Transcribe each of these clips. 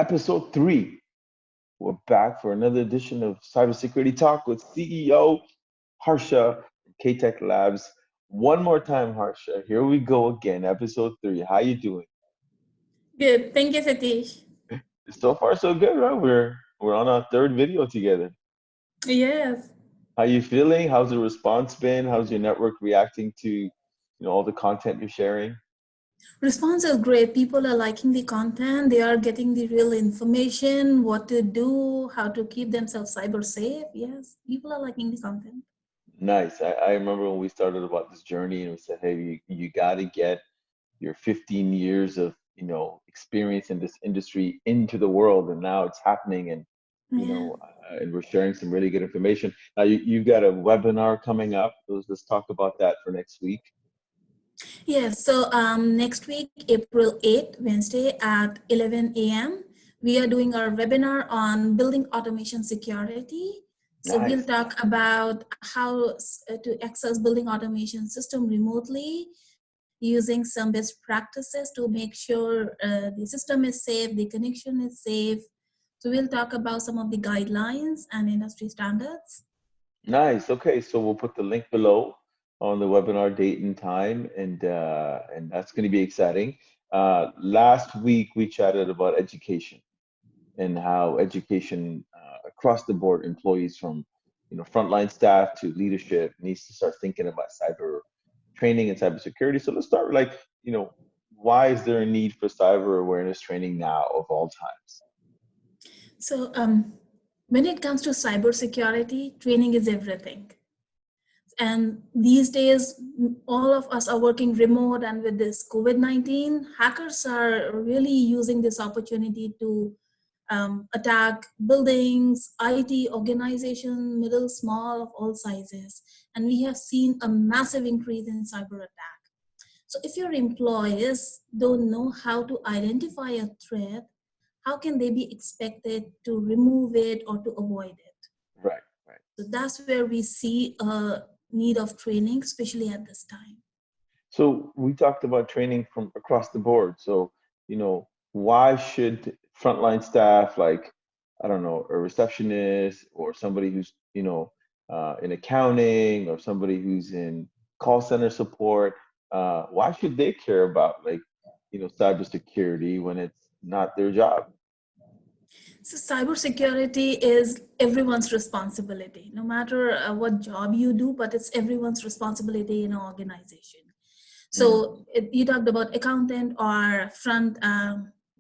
episode 3. We're back for another edition of Cybersecurity Talk with CEO Harsha from K-Tech Labs. One more time, Harsha. Here we go again, episode 3. How you doing? Good. Thank you, Satish. So far, so good, right? We're on our third video together. Yes. How you feeling? How's the response been? How's your network reacting to, all the content you're sharing? Response is great. People are liking the content. They are getting the real information, what to do, how to keep themselves cyber safe. Yes, people are liking the content. Nice. I remember when we started about this journey and we said, hey, you got to get your 15 years of experience in this industry into the world, and now it's happening, and Yeah. and we're sharing some really good information. Now you've got a webinar coming up. Let's talk about that for next week. Yes. So next week, April 8th, Wednesday at 11 a.m., we are doing our webinar on building automation security. So we'll Nice. talk about how to access building automation system remotely using some best practices to make sure the system is safe, the connection is safe. So we'll talk about some of the guidelines and industry standards. Nice. Okay, so we'll put the link below on the webinar date and time, and that's going to be exciting. Last week we chatted about education and how education across the board, employees from frontline staff to leadership needs to start thinking about cyber training and cybersecurity. So let's start with why is there a need for cyber awareness training now of all times? So when it comes to cybersecurity, training is everything. And these days, all of us are working remote, and with this COVID-19, hackers are really using this opportunity to attack buildings, IT organization, middle, small, of all sizes. And we have seen a massive increase in cyber attack. So if your employees don't know how to identify a threat, how can they be expected to remove it or to avoid it? Right, right. So that's where we see a need of training, especially at this time. So we talked about training from across the board. So, why should frontline staff, like, I don't know, a receptionist or somebody who's, in accounting or somebody who's in call center support, why should they care about cybersecurity when it's not their job? So cybersecurity is everyone's responsibility, no matter what job you do, but it's everyone's responsibility in an organization. Mm, So you talked about accountant or front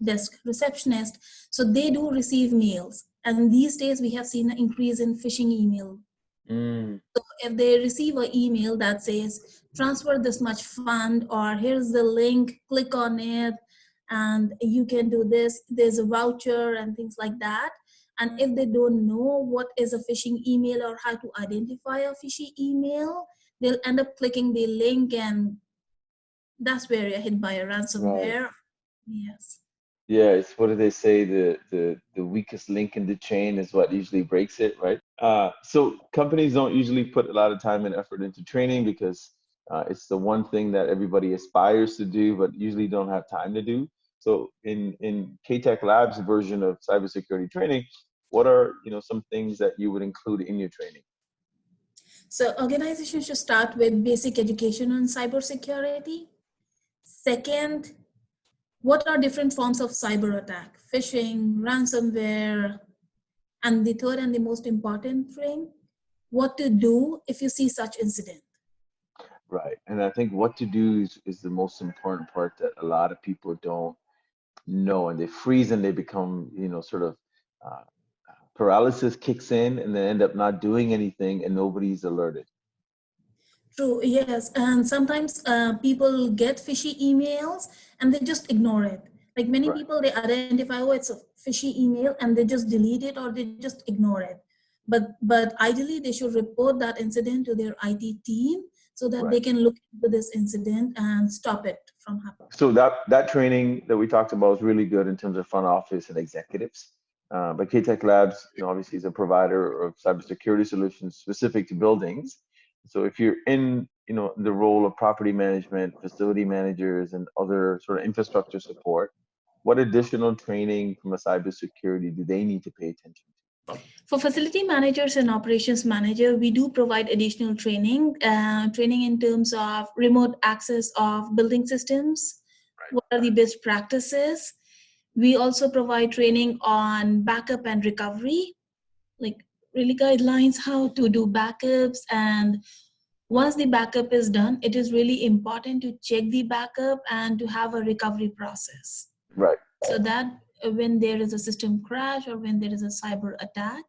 desk receptionist. So they do receive mails. And these days we have seen an increase in phishing email. mm, So if they receive an email that says, transfer this much fund, or here's the link, click on it, and you can do this, there's a voucher and things like that. And if they don't know what is a phishing email or how to identify a phishing email, they'll end up clicking the link, and that's where you're hit by a right. ransomware. Yes. Yeah, it's what do they say? The weakest link in the chain is what usually breaks it, right? So companies don't usually put a lot of time and effort into training because it's the one thing that everybody aspires to do, but usually don't have time to do. So in K-Tech Labs version of cybersecurity training, what are some things that you would include in your training? So organizations should start with basic education on cybersecurity. Second, what are different forms of cyber attack? Phishing, ransomware, and the third and the most important thing, what to do if you see such incident. Right. And I think what to do is the most important part that a lot of people don't know, and they freeze and they become, sort of uh, paralysis kicks in and they end up not doing anything and nobody's alerted. True, yes. And sometimes people get fishy emails and they just ignore it. Like many Right. people, they identify, oh, it's a fishy email, and they just delete it or they just ignore it. But ideally, they should report that incident to their IT team so that Right. they can look into this incident and stop it from happening. So that training that we talked about is really good in terms of front office and executives. But K-Tech Labs, obviously is a provider of cybersecurity solutions specific to buildings. So if you're in, the role of property management, facility managers, and other sort of infrastructure support, What additional training from a cybersecurity do they need to pay attention For facility managers and operations manager, we do provide additional training in terms of remote access of building systems. What are the best practices? We also provide training on backup and recovery, like really guidelines how to do backups. And once the backup is done, it is really important to check the backup and to have a recovery process, to? Right, so that when there is a system crash or when there is a cyber attack,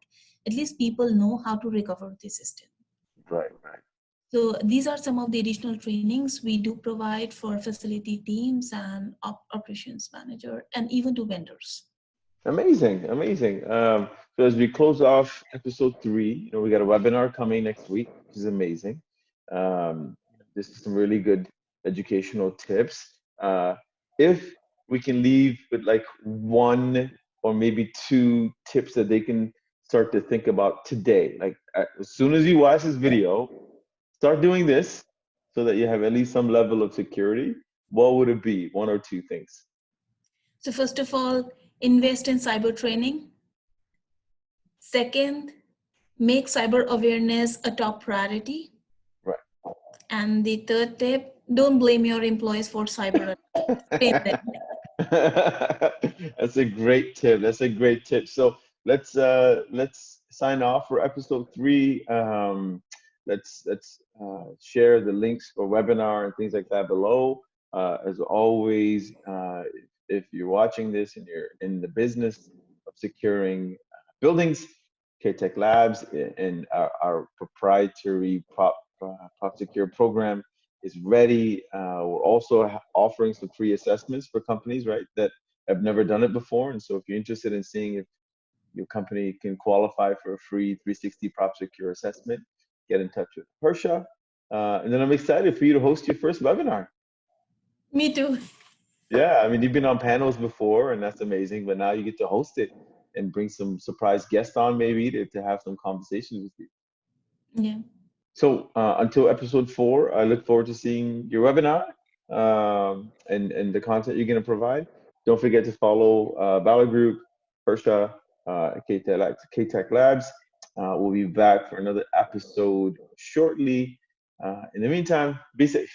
at least people know how to recover the system. right, right. So these are some of the additional trainings we do provide for facility teams and operations manager and even to vendors. Amazing, amazing. So as we close off episode 3, we got a webinar coming next week, which is amazing. This is some really good educational tips. If we can leave with like one or maybe two tips that they can start to think about today, like as soon as you watch this video, start doing this so that you have at least some level of security. What would it be? One or two things? So first of all, invest in cyber training. Second, make cyber awareness a top priority. Right. And the third tip, don't blame your employees for cyber attacks. Blame them. That's a great tip. That's a great tip. So let's sign off for episode 3. Let's share the links for webinar and things like that below. As always, if you're watching this and you're in the business of securing buildings, K-Tech Labs and our proprietary Prop Secure program is ready. We're also offering some free assessments for companies, right, that have never done it before. And so if you're interested in seeing if your company can qualify for a free 360 Prop Secure assessment, get in touch with Harsha. And then I'm excited for you to host your first webinar. Me too. Yeah, I mean, you've been on panels before, and that's amazing. But now you get to host it and bring some surprise guests on, maybe to have some conversations with you. Yeah. So until episode 4, I look forward to seeing your webinar and the content you're going to provide. Don't forget to follow Bala Group, Harsha, K-Tech Labs. We'll be back for another episode shortly. In the meantime, be safe.